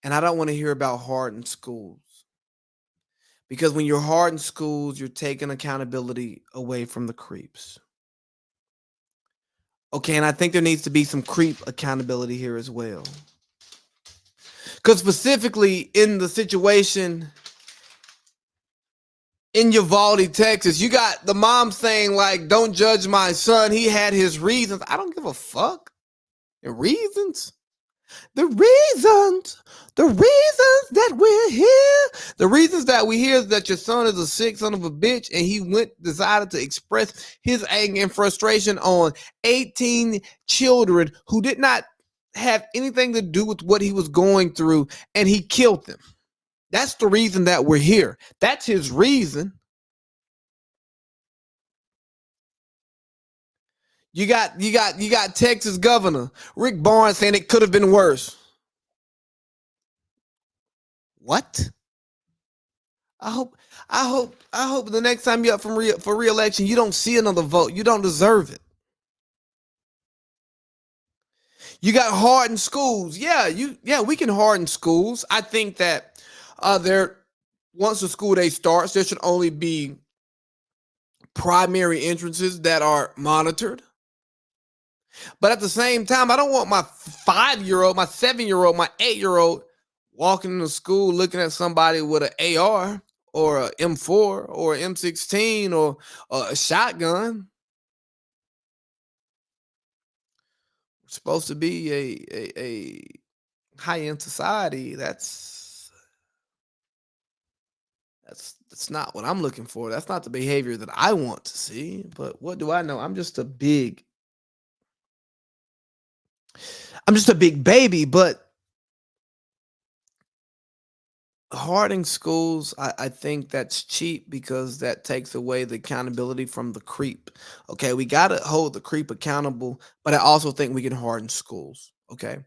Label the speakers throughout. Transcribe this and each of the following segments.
Speaker 1: And I don't want to hear about hardened schools because when you're hardened schools, you're taking accountability away from the creeps. Okay, and I think there needs to be some creep accountability here as well. Because specifically in the situation in Uvalde, Texas, you got the mom saying, like, don't judge my son. He had his reasons. I don't give a fuck. The reasons? The reasons, the reasons that we're here, the reasons that we're here is that your son is a sick son of a bitch and he decided to express his anger and frustration on 18 children who did not have anything to do with what he was going through and he killed them. That's the reason that we're here. That's his reason. You got Texas Governor Rick Barnes saying it could have been worse. What? I hope I hope the next time you're up for re-election, you don't see another vote. You don't deserve it. You got hardened schools. Yeah, we can harden schools. I think that there once the school day starts, there should only be primary entrances that are monitored. But at the same time, I don't want my 5-year-old, my 7-year-old, my 8-year-old walking into school looking at somebody with an AR or a M4 or an M16 or a shotgun. We're supposed to be a high end society. That's not what I'm looking for. That's not the behavior that I want to see. But what do I know? I'm just a big baby, but harding schools, I think that's cheap because that takes away the accountability from the creep. Okay, we got to hold the creep accountable, but I also think we can harden schools. Okay,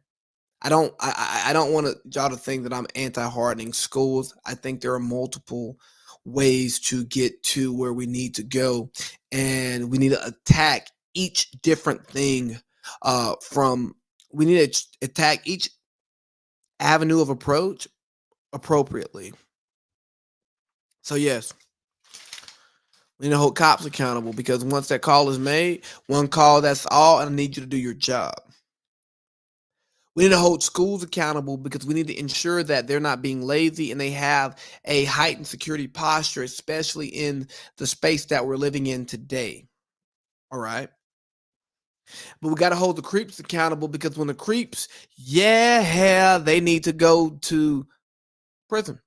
Speaker 1: I don't want y'all to think that I'm anti-hardening schools. I think there are multiple ways to get to where we need to go, and we need to attack each different thing. From We need to attack each avenue of approach appropriately. So yes, we need to hold cops accountable because once that call is made, one call, that's all, and I need you to do your job. We need to hold schools accountable because we need to ensure that they're not being lazy and they have a heightened security posture, especially in the space that we're living in today. All right. But we got to hold the creeps accountable because when the creeps, yeah, they need to go to prison.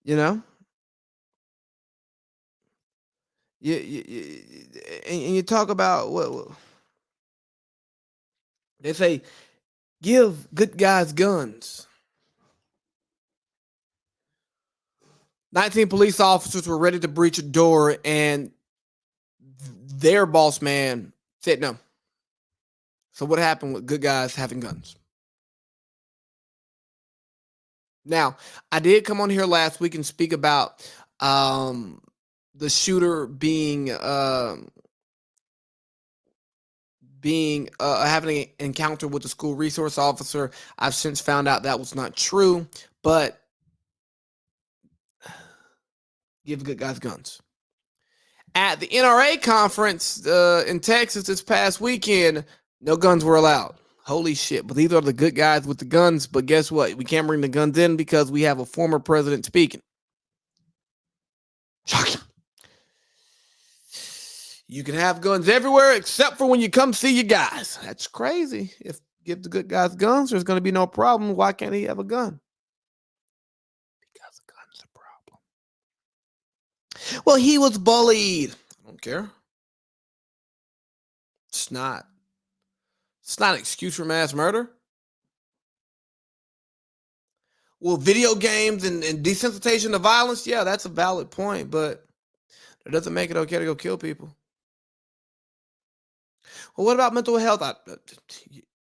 Speaker 1: You know? And you talk about what they say, give good guys guns. 19 police officers were ready to breach a door, and their boss man said no. So, what happened with good guys having guns? Now, I did come on here last week and speak about the shooter being having an encounter with the school resource officer. I've since found out that was not true, but give good guys guns. At the NRA conference in Texas this past weekend, no guns were allowed. Holy shit. But these are the good guys with the guns. But guess what? We can't bring the guns in because we have a former president speaking. Shocking. You can have guns everywhere except for when you come see your guys. That's crazy. If give the good guys guns, there's going to be no problem. Why can't he have a gun? Because a gun's a problem. Well, he was bullied. I don't care. It's not. It's not an excuse for mass murder. Well, video games and desensitization to violence, yeah, that's a valid point, but it doesn't make it okay to go kill people. Well, what about mental health?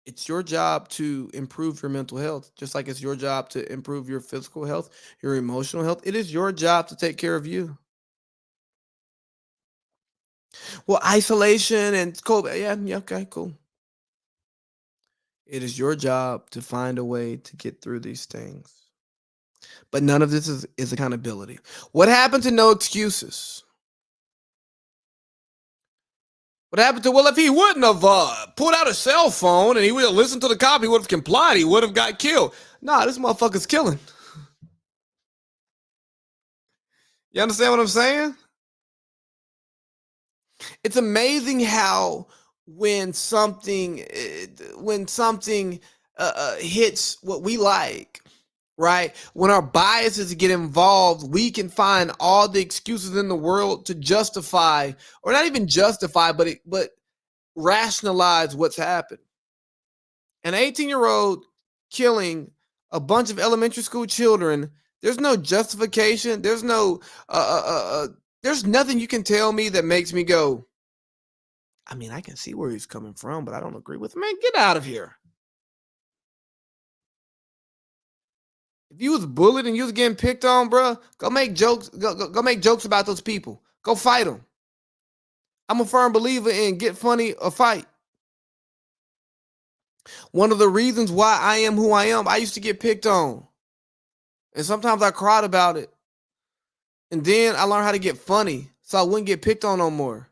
Speaker 1: It's your job to improve your mental health, just like it's your job to improve your physical health, your emotional health. It is your job to take care of you. Well, isolation and COVID, yeah, okay, cool. It is your job to find a way to get through these things. But none of this is accountability. What happened to no excuses? What happened to, well, if he wouldn't have pulled out a cell phone and he would have listened to the cop, he would have complied, he would have got killed. Nah, this motherfucker's killing. You understand what I'm saying? It's amazing how when something hits what we like, right? When our biases get involved, we can find all the excuses in the world to justify, or not even justify, but rationalize what's happened. An 18-year-old killing a bunch of elementary school children, there's no justification. There's nothing you can tell me that makes me go, I mean, I can see where he's coming from, but I don't agree with him. Man, get out of here. If you was bullied and you was getting picked on, bro, go make jokes. Go make jokes about those people. Go fight them. I'm a firm believer in get funny or fight. One of the reasons why I am who I am, I used to get picked on. And sometimes I cried about it. And then I learned how to get funny so I wouldn't get picked on no more.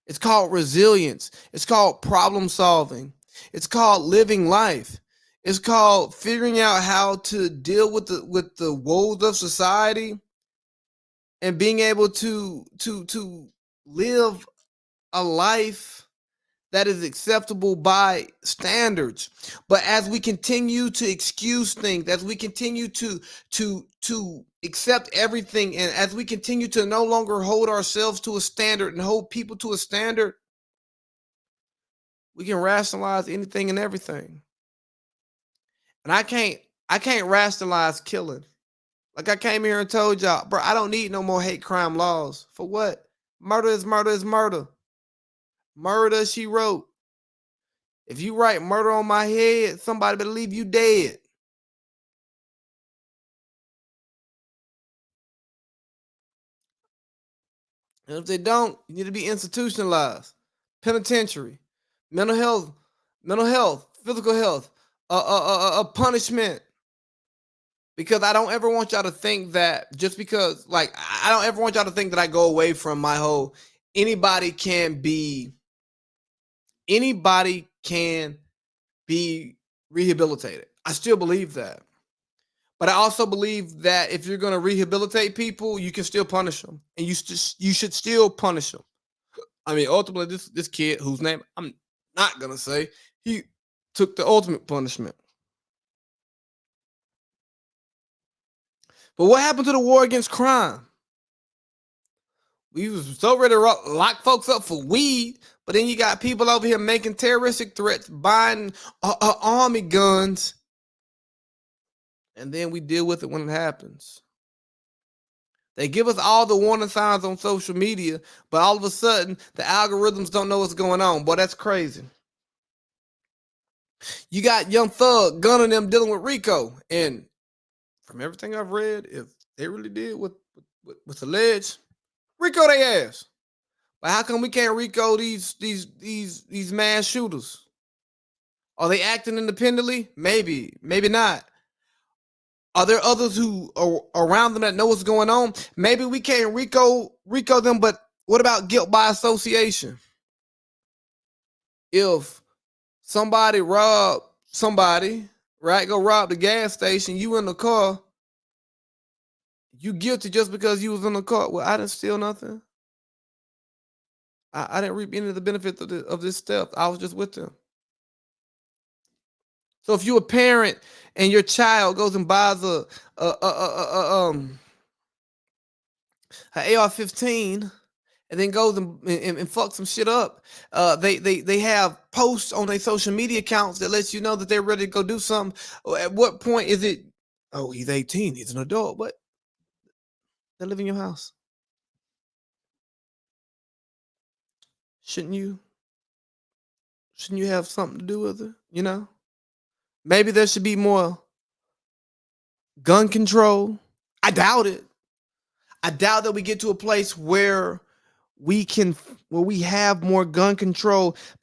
Speaker 1: It's called resilience. It's called problem solving. It's called living life. It's called figuring out how to deal with the woes of society and being able to live a life that is acceptable by standards. But as we continue to excuse things, as we continue to accept everything, and as we continue to no longer hold ourselves to a standard and hold people to a standard, we can rationalize anything and everything. And I can't rationalize killing. Like I came here and told y'all, bro, I don't need no more hate crime laws. For what? Murder is murder is murder. Murder, she wrote. If you write murder on my head, somebody better leave you dead. And if they don't, you need to be institutionalized. Penitentiary, mental health, physical health, punishment. Because I don't ever want y'all to think that just because, like, I don't ever want y'all to think that I go away from my whole anybody can be rehabilitated. I still believe that. But I also believe that if you're going to rehabilitate people, you can still punish them, and you should still punish them. I mean, ultimately, this kid whose name I'm not gonna say, he took the ultimate punishment. But what happened to the war against crime? We was so ready to lock folks up for weed, but then you got people over here making terroristic threats, buying army guns, and then we deal with it when it happens. They give us all the warning signs on social media, but all of a sudden, the algorithms don't know what's going on. Boy, that's crazy. You got Young Thug gunning them dealing with Rico, and from everything I've read, if they really did what's alleged, Rico they ass. But how come we can't Rico these mass shooters? Are they acting independently? Maybe, maybe not. Are there others who are around them that know what's going on? Maybe we can't Rico them, but what about guilt by association? If somebody robbed somebody, right? Go rob the gas station, you in the car, you guilty just because you was in the car. Well, I didn't steal nothing. I didn't reap any of the benefits of this theft. I was just with them. So if you're a parent and your child goes and buys an AR-15 and then goes and fucks some shit up, they have posts on their social media accounts that lets you know that they're ready to go do something. At what point is it? Oh, he's 18. He's an adult. What? They live in your house. Shouldn't you? Shouldn't you have something to do with it? You know? Maybe there should be more gun control. I doubt it. I doubt that we get to a place where we have more gun control